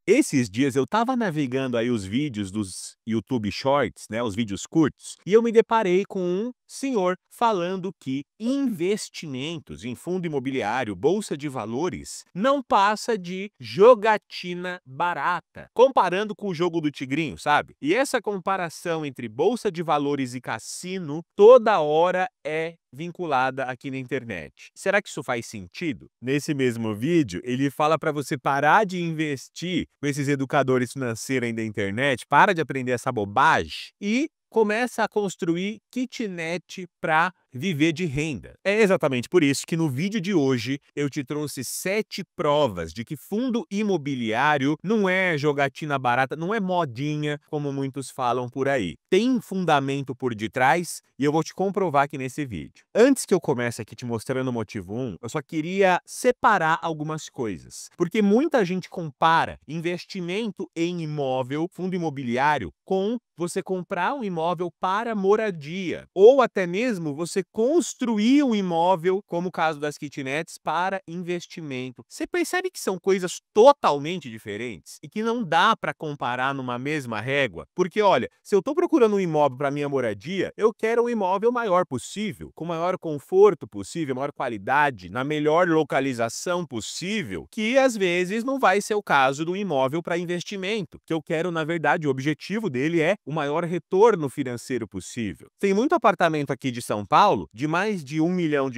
Esses dias eu estava navegando aí os vídeos dos YouTube Shorts, né, os vídeos curtos, e eu me deparei com um senhor falando que investimentos em fundo imobiliário, bolsa de valores, não passa de jogatina barata, comparando com o jogo do tigrinho, sabe? E essa comparação entre bolsa de valores e cassino toda hora é vinculada aqui na internet. Será que isso faz sentido? Nesse mesmo vídeo, ele fala para você parar de investir com esses educadores financeiros aí da internet, para de aprender essa bobagem e começa a construir kitnet para viver de renda. É exatamente por isso que no vídeo de hoje eu te trouxe 7 provas de que fundo imobiliário não é jogatina barata, não é modinha, como muitos falam por aí. Tem fundamento por detrás e eu vou te comprovar aqui nesse vídeo. Antes que eu comece aqui te mostrando o motivo 1, eu só queria separar algumas coisas. Porque muita gente compara investimento em imóvel, fundo imobiliário, com você comprar um imóvel para moradia, ou até mesmo você construir um imóvel, como o caso das kitnets, para investimento. Você percebe que são coisas totalmente diferentes e que não dá para comparar numa mesma régua? Porque olha, se eu estou procurando um imóvel para minha moradia, eu quero um imóvel maior possível, com o maior conforto possível, maior qualidade, na melhor localização possível, que às vezes não vai ser o caso do imóvel para investimento, que eu quero, na verdade, o objetivo dele é o maior retorno financeiro possível. Tem muito apartamento aqui de São Paulo, de mais de R$ 1 milhão,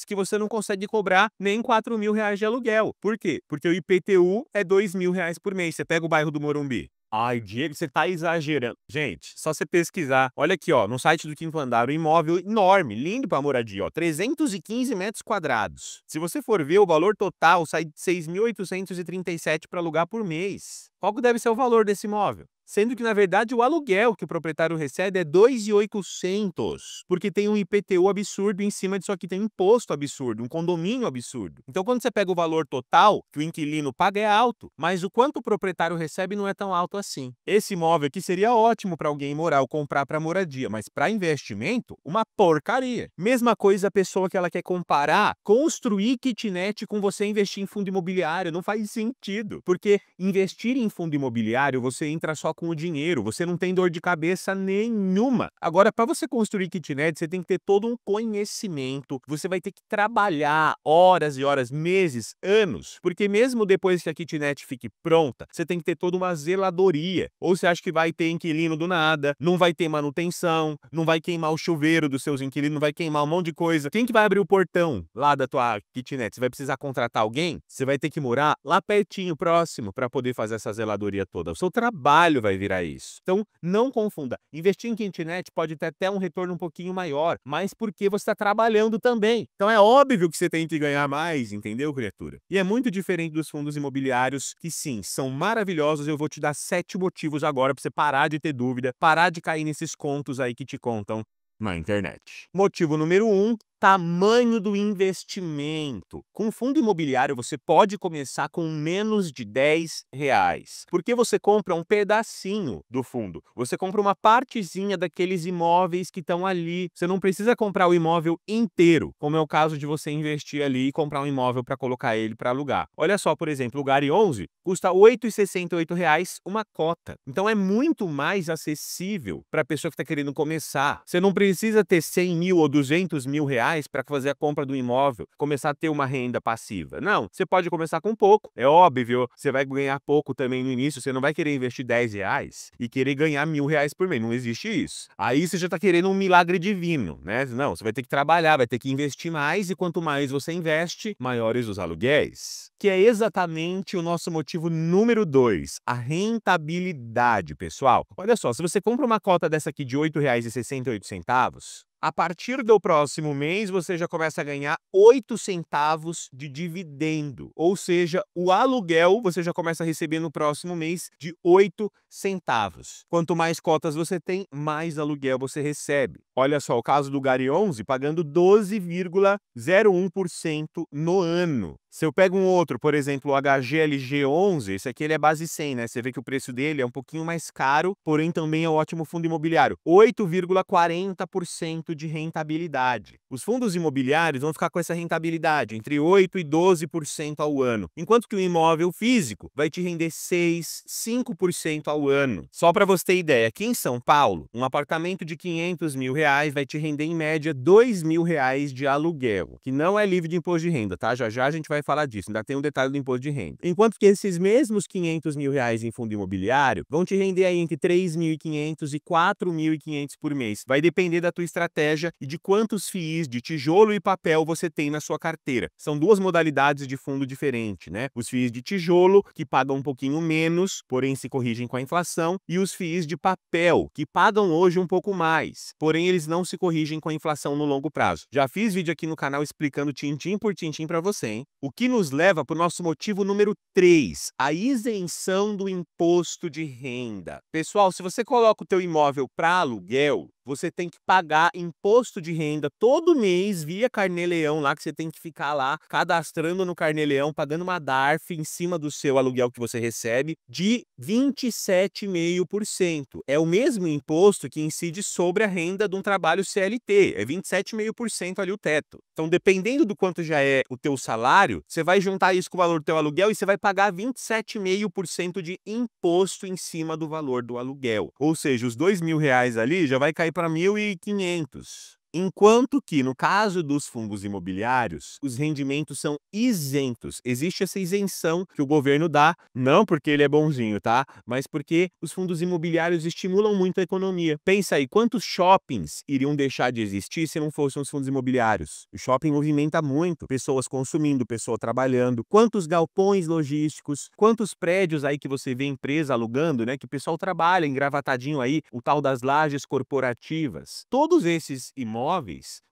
que você não consegue cobrar nem R$ 4.000 de aluguel. Por quê? Porque o IPTU é R$ 2.000 por mês. Você pega o bairro do Morumbi. Ai, Diego, você tá exagerando. Gente, só você pesquisar. Olha aqui, ó, no site do Quinto Andar, um imóvel enorme, lindo para moradia, ó, 315 metros quadrados. Se você for ver, o valor total sai de 6.837 para alugar por mês. Qual que deve ser o valor desse imóvel? Sendo que, na verdade, o aluguel que o proprietário recebe é 2.800, porque tem um IPTU absurdo em cima disso aqui, tem um imposto absurdo, um condomínio absurdo. Então, quando você pega o valor total que o inquilino paga é alto, mas o quanto o proprietário recebe não é tão alto assim. Esse imóvel aqui seria ótimo para alguém morar ou comprar para moradia, mas para investimento, uma porcaria. Mesma coisa a pessoa que ela quer comparar, construir kitnet com você investir em fundo imobiliário, não faz sentido, porque investir em fundo imobiliário, você entra só com o dinheiro, você não tem dor de cabeça nenhuma. Agora, para você construir kitnet, você tem que ter todo um conhecimento, você vai ter que trabalhar horas e horas, meses, anos, porque mesmo depois que a kitnet fique pronta, você tem que ter toda uma zeladoria. Ou você acha que vai ter inquilino do nada, não vai ter manutenção, não vai queimar o chuveiro dos seus inquilinos, não vai queimar um monte de coisa. Quem que vai abrir o portão lá da tua kitnet? Você vai precisar contratar alguém? Você vai ter que morar lá pertinho, próximo, para poder fazer essa zeladoria toda. O seu trabalho vai virar isso. Então, não confunda. Investir em kitnet pode ter até um retorno um pouquinho maior, mas porque você está trabalhando também. Então, é óbvio que você tem que ganhar mais, entendeu, criatura? E é muito diferente dos fundos imobiliários, que sim, são maravilhosos. Eu vou te dar 7 motivos agora para você parar de ter dúvida, parar de cair nesses contos aí que te contam na internet. Motivo número 1, tamanho do investimento. Com fundo imobiliário, você pode começar com menos de R$ 10, porque você compra um pedacinho do fundo. Você compra uma partezinha daqueles imóveis que estão ali. Você não precisa comprar o imóvel inteiro, como é o caso de você investir ali e comprar um imóvel para colocar ele para alugar. Olha só, por exemplo, o Gari 11 custa R$ 8,68 uma cota. Então é muito mais acessível para a pessoa que está querendo começar. Você não precisa ter 100 mil ou 200 mil reais para fazer a compra do imóvel, começar a ter uma renda passiva. Não, você pode começar com pouco. É óbvio, você vai ganhar pouco também no início, você não vai querer investir R$ 10 e querer ganhar R$ 1.000 por mês, não existe isso. Aí você já está querendo um milagre divino, né? Não, você vai ter que trabalhar, vai ter que investir mais e quanto mais você investe, maiores os aluguéis. Que é exatamente o nosso motivo número 2, a rentabilidade, pessoal. Olha só, se você compra uma cota dessa aqui de R$ 8,68, a partir do próximo mês, você já começa a ganhar 8 centavos de dividendo. Ou seja, o aluguel você já começa a receber no próximo mês de 8 centavos. Quanto mais cotas você tem, mais aluguel você recebe. Olha só, o caso do Gari 11, pagando 12,01% no ano. Se eu pego um outro, por exemplo, o HGLG 11, esse aqui ele é base 100, né? Você vê que o preço dele é um pouquinho mais caro, porém também é um ótimo fundo imobiliário. 8,40% 10% de rentabilidade. Os fundos imobiliários vão ficar com essa rentabilidade entre 8% e 12% ao ano, enquanto que o imóvel físico vai te render 6%, 5% ao ano. Só para você ter ideia, aqui em São Paulo, um apartamento de R$ 500 mil vai te render em média R$ 2.000 de aluguel, que não é livre de imposto de renda, tá? Já já a gente vai falar disso, ainda tem um detalhe do imposto de renda. Enquanto que esses mesmos R$ 500 mil em fundo imobiliário vão te render aí entre 3.500 e 4.500 por mês. Vai depender da tua estratégia e de quantos FIIs de tijolo e papel você tem na sua carteira. São duas modalidades de fundo diferentes, né? Os FIIs de tijolo, que pagam um pouquinho menos, porém se corrigem com a inflação, e os FIIs de papel, que pagam hoje um pouco mais, porém eles não se corrigem com a inflação no longo prazo. Já fiz vídeo aqui no canal explicando tintim por tintim para você, hein? O que nos leva para o nosso motivo número 3, a isenção do imposto de renda. Pessoal, se você coloca o teu imóvel para aluguel, você tem que pagar imposto de renda todo mês via Carnê-Leão lá, que você tem que ficar lá cadastrando no Carnê-Leão, pagando uma DARF em cima do seu aluguel que você recebe de 27,5%. É o mesmo imposto que incide sobre a renda de um trabalho CLT, é 27,5% ali o teto. Então, dependendo do quanto já é o teu salário, você vai juntar isso com o valor do teu aluguel e você vai pagar 27,5% de imposto em cima do valor do aluguel. Ou seja, os R$ 2.000 ali já vai cair para 1.500. Enquanto que, no caso dos fundos imobiliários, os rendimentos são isentos. Existe essa isenção que o governo dá, não porque ele é bonzinho, tá? Mas porque os fundos imobiliários estimulam muito a economia. Pensa aí, quantos shoppings iriam deixar de existir se não fossem os fundos imobiliários? O shopping movimenta muito, pessoas consumindo, pessoa trabalhando. Quantos galpões logísticos, quantos prédios aí que você vê empresa alugando, né? Que o pessoal trabalha engravatadinho aí, o tal das lajes corporativas. Todos esses imóveis,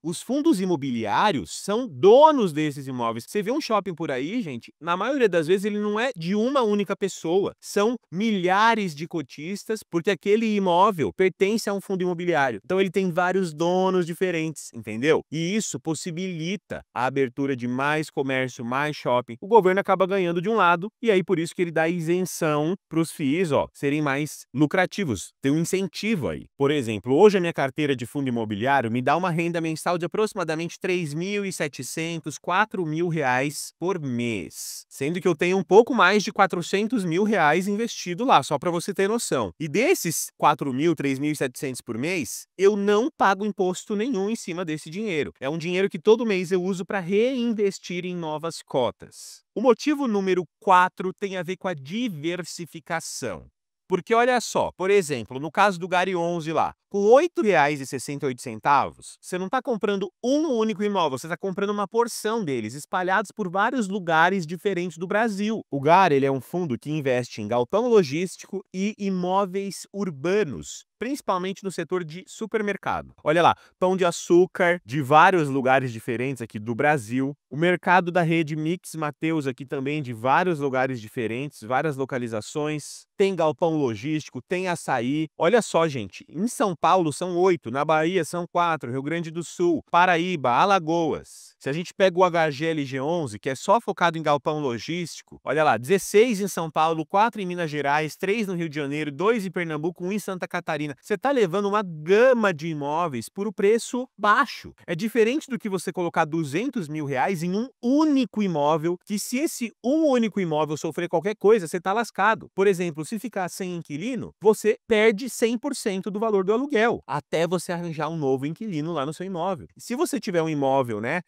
os fundos imobiliários são donos desses imóveis. Você vê um shopping por aí, gente, na maioria das vezes ele não é de uma única pessoa. São milhares de cotistas, porque aquele imóvel pertence a um fundo imobiliário. Então ele tem vários donos diferentes, entendeu? E isso possibilita a abertura de mais comércio, mais shopping. O governo acaba ganhando de um lado, e aí por isso que ele dá isenção para os FIIs, serem mais lucrativos. Tem um incentivo aí. Por exemplo, hoje a minha carteira de fundo imobiliário me dá uma renda mensal de aproximadamente R$ 3.700, R$ 4.000 por mês. Sendo que eu tenho um pouco mais de R$ 400 mil investido lá, só para você ter noção. E desses 4.000, 3.700 por mês, eu não pago imposto nenhum em cima desse dinheiro. É um dinheiro que todo mês eu uso para reinvestir em novas cotas. O motivo número 4 tem a ver com a diversificação. Porque olha só, por exemplo, no caso do Gari 11 lá, com R$ 8,68, você não está comprando um único imóvel, você está comprando uma porção deles, espalhados por vários lugares diferentes do Brasil. O Gari, ele é um fundo que investe em galpão logístico e imóveis urbanos, principalmente no setor de supermercado. Olha lá, Pão de Açúcar de vários lugares diferentes aqui do Brasil. O mercado da rede Mix Mateus aqui também de vários lugares diferentes, várias localizações. Tem galpão logístico, tem açaí. Olha só, gente, em São Paulo são 8, na Bahia são 4, Rio Grande do Sul, Paraíba, Alagoas. Se a gente pega o HGLG11, que é só focado em galpão logístico, olha lá, 16 em São Paulo, 4 em Minas Gerais, 3 no Rio de Janeiro, 2 em Pernambuco, 1 em Santa Catarina. Você está levando uma gama de imóveis por um preço baixo. É diferente do que você colocar R$ 200 mil em um único imóvel, que se esse um único imóvel sofrer qualquer coisa, você está lascado. Por exemplo, se ficar sem inquilino, você perde 100% do valor do aluguel, até você arranjar um novo inquilino lá no seu imóvel. Se você tiver um imóvel, né,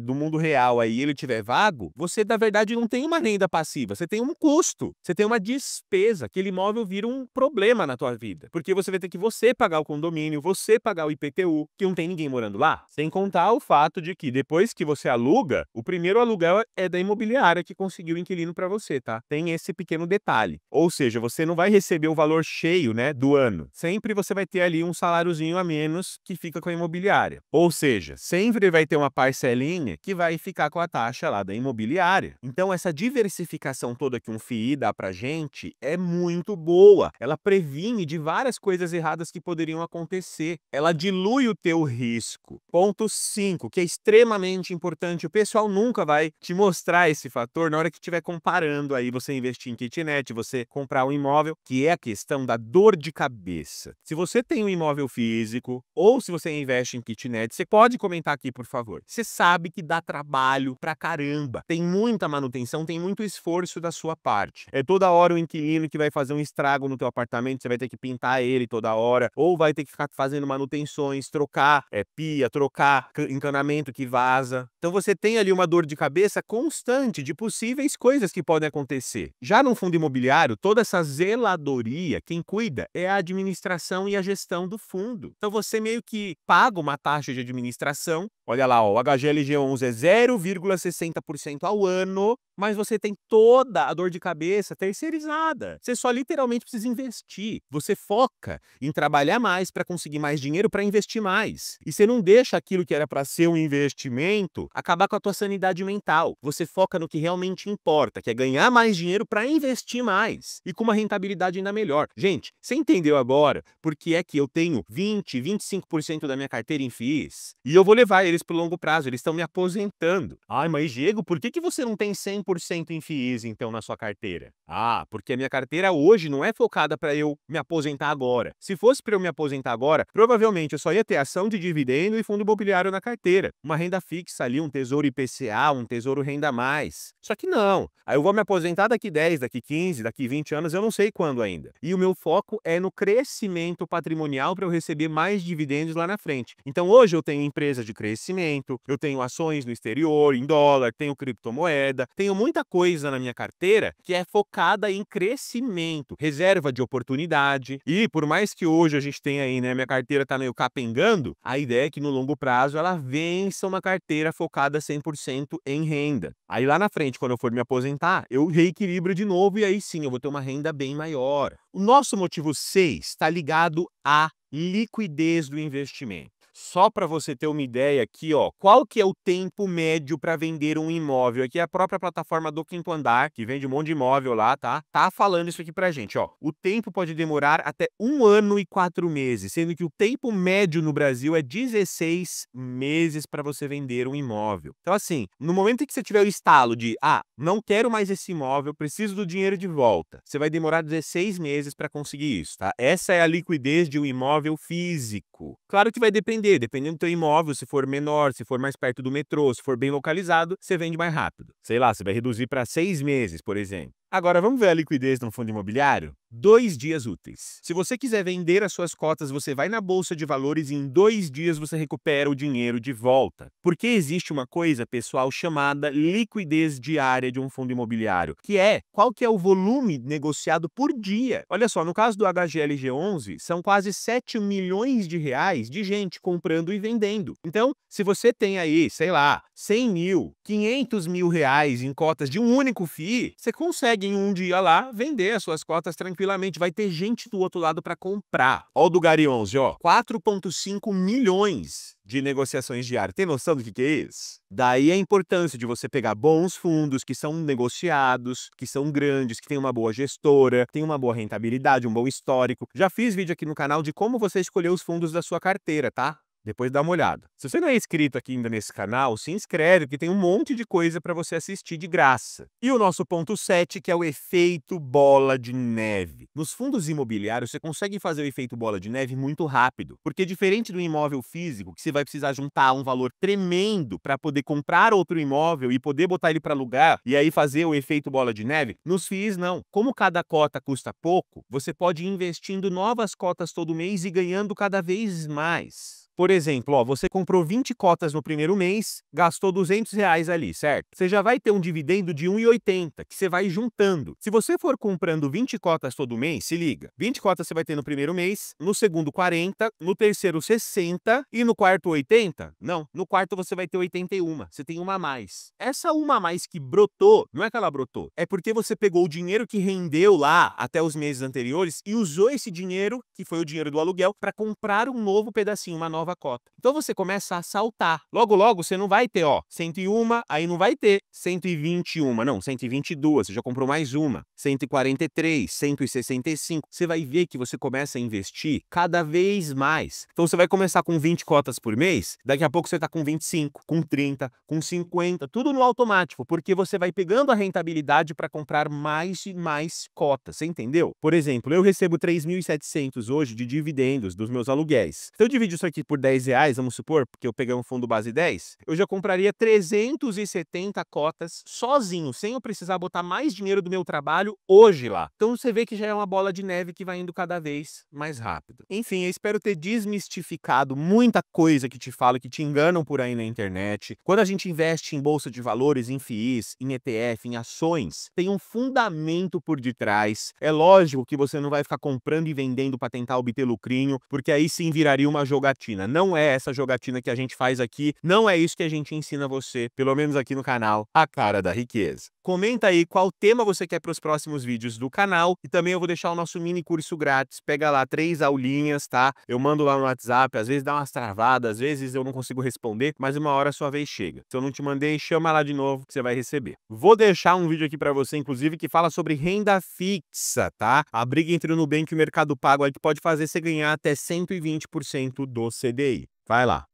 do mundo real aí, ele tiver vago, você, na verdade, não tem uma renda passiva, você tem um custo, você tem uma despesa, aquele imóvel vira um problema na tua vida, porque você vai ter que você pagar o condomínio, você pagar o IPTU, que não tem ninguém morando lá. Sem contar o fato de que depois que você aluga, o primeiro aluguel é da imobiliária que conseguiu o inquilino para você, tá? Tem esse pequeno detalhe. Ou seja, você não vai receber o valor cheio, né, do ano. Sempre você vai ter ali um saláriozinho a menos que fica com a imobiliária. Ou seja, sempre vai ter uma parcelinha que vai ficar com a taxa lá da imobiliária. Então essa diversificação toda que um FII dá pra gente é muito boa. Ela previne de várias coisas erradas que poderiam acontecer. Ela dilui o teu risco. Ponto 5, que é extremamente importante. O pessoal nunca vai te mostrar esse fator na hora que estiver comparando aí você investir em kitnet, você comprar um imóvel, que é a questão da dor de cabeça. Se você tem um imóvel físico ou se você investe em kitnet, você pode comentar aqui, por favor. Você sabe que dá trabalho pra caramba. Tem muita manutenção, tem muito esforço da sua parte. É toda hora o inquilino que vai fazer um estrago no teu apartamento, você vai ter que pintar ele toda hora, ou vai ter que ficar fazendo manutenções, trocar pia, trocar encanamento que vaza. Então você tem ali uma dor de cabeça constante de possíveis coisas que podem acontecer. Já num fundo imobiliário, toda essa zeladoria, quem cuida é a administração e a gestão do fundo. Então você meio que paga uma taxa de administração. Olha lá, ó, o HGLG11 é 0,60% ao ano, mas você tem toda a dor de cabeça terceirizada. Você só literalmente precisa investir. Você foca em trabalhar mais para conseguir mais dinheiro para investir mais. E você não deixa aquilo que era para ser um investimento acabar com a tua sanidade mental. Você foca no que realmente importa, que é ganhar mais dinheiro para investir mais e com uma rentabilidade ainda melhor. Gente, você entendeu agora por que é que eu tenho 20, 25% da minha carteira em FIIs? E eu vou levar eles para o longo prazo, eles estão me aposentando. Ai, mas Diego, por que você não tem 100% em FIIs, então, na sua carteira? Ah, porque a minha carteira hoje não é focada para eu me aposentar agora. Se fosse para eu me aposentar agora, provavelmente eu só ia ter ação de dividendo e fundo imobiliário na carteira. Uma renda fixa ali, um tesouro IPCA, um tesouro renda mais. Só que não. Aí eu vou me aposentar daqui 10, daqui 15, daqui 20 anos, eu não sei quando ainda. E o meu foco é no crescimento patrimonial para eu receber mais dividendos lá na frente. Então hoje eu tenho empresa de crescimento, eu tenho ações no exterior, em dólar, tenho criptomoeda, tenho muita coisa na minha carteira que é focada em crescimento, reserva de oportunidade. E por mais que hoje a gente tenha aí, né, minha carteira tá meio capengando, a ideia é que no longo prazo ela vença uma carteira focada 100% em renda. Aí lá na frente, quando eu for me aposentar, eu reequilibro de novo e aí sim eu vou ter uma renda bem maior. O nosso motivo 6 está ligado à liquidez do investimento. Só para você ter uma ideia aqui, ó, qual que é o tempo médio para vender um imóvel? Aqui é a própria plataforma do Quinto Andar, que vende um monte de imóvel lá, tá? Tá falando isso aqui pra gente, ó. O tempo pode demorar até 1 ano e 4 meses, sendo que o tempo médio no Brasil é 16 meses para você vender um imóvel. Então, assim, no momento em que você tiver o estalo de, não quero mais esse imóvel, preciso do dinheiro de volta, você vai demorar 16 meses para conseguir isso, tá? Essa é a liquidez de um imóvel físico. Claro que vai dependendo do teu imóvel, se for menor, se for mais perto do metrô, se for bem localizado, você vende mais rápido. Sei lá, você vai reduzir para 6 meses, por exemplo. Agora, vamos ver a liquidez no fundo imobiliário? 2 dias úteis. Se você quiser vender as suas cotas, você vai na Bolsa de Valores e em 2 dias você recupera o dinheiro de volta. Porque existe uma coisa, pessoal, chamada liquidez diária de um fundo imobiliário, que é qual que é o volume negociado por dia. Olha só, no caso do HGLG11, são quase 7 milhões de reais de gente comprando e vendendo. Então, se você tem aí, sei lá, 100 mil, 500 mil reais em cotas de um único FII, você consegue em um dia lá vender as suas cotas tranquilamente. Vai ter gente do outro lado para comprar. Ó o do Gari 11, ó, 4,5 milhões de negociações diárias. Tem noção do que é isso? Daí a importância de você pegar bons fundos que são negociados, que são grandes, que tem uma boa gestora, tem uma boa rentabilidade, um bom histórico. Já fiz vídeo aqui no canal de como você escolher os fundos da sua carteira, tá? Depois dá uma olhada. Se você não é inscrito aqui ainda nesse canal, se inscreve, porque tem um monte de coisa para você assistir de graça. E o nosso ponto 7, que é o efeito bola de neve. Nos fundos imobiliários, você consegue fazer o efeito bola de neve muito rápido, porque diferente do imóvel físico, que você vai precisar juntar um valor tremendo para poder comprar outro imóvel e poder botar ele para alugar, e aí fazer o efeito bola de neve, nos FIIs não. Como cada cota custa pouco, você pode ir investindo novas cotas todo mês e ganhando cada vez mais. Por exemplo, ó, você comprou 20 cotas no primeiro mês, gastou R$ 200 ali, certo? Você já vai ter um dividendo de 1,80, que você vai juntando. Se você for comprando 20 cotas todo mês, se liga, 20 cotas você vai ter no primeiro mês, no segundo 40, no terceiro 60 e no quarto 80? Não, no quarto você vai ter 81, você tem uma a mais. Essa uma a mais que brotou, não é que ela brotou, é porque você pegou o dinheiro que rendeu lá até os meses anteriores e usou esse dinheiro, que foi o dinheiro do aluguel, para comprar um novo pedacinho, uma nova nova cota. Então você começa a saltar. Logo, logo, você não vai ter, 101, aí não vai ter 121, não, 122, você já comprou mais uma. 143, 165. Você vai ver que você começa a investir cada vez mais. Então você vai começar com 20 cotas por mês, daqui a pouco você está com 25, com 30, com 50, tudo no automático, porque você vai pegando a rentabilidade para comprar mais e mais cotas, você entendeu? Por exemplo, eu recebo 3.700 hoje de dividendos dos meus aluguéis. Se eu dividir isso aqui por R$ 10, vamos supor, porque eu peguei um fundo base 10, eu já compraria 370 cotas sozinho, sem eu precisar botar mais dinheiro do meu trabalho hoje lá. Então você vê que já é uma bola de neve que vai indo cada vez mais rápido. Enfim, eu espero ter desmistificado muita coisa que te falo, que te enganam por aí na internet. Quando a gente investe em bolsa de valores, em FIIs, em ETF, em ações, tem um fundamento por detrás. É lógico que você não vai ficar comprando e vendendo para tentar obter lucrinho, porque aí sim viraria uma jogatina. Não é essa jogatina que a gente faz aqui, não é isso que a gente ensina você, pelo menos aqui no canal A Cara da Riqueza. Comenta aí qual tema você quer para os próximos vídeos do canal e também eu vou deixar o nosso mini curso grátis. Pega lá 3 aulinhas, tá? Eu mando lá no WhatsApp, às vezes dá umas travadas, às vezes eu não consigo responder, mas uma hora a sua vez chega. Se eu não te mandei, chama lá de novo que você vai receber. Vou deixar um vídeo aqui para você, inclusive, que fala sobre renda fixa, tá? A briga entre o Nubank e o Mercado Pago aí que pode fazer você ganhar até 120% do CDI. Vai lá.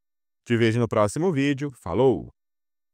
Te vejo no próximo vídeo. Falou!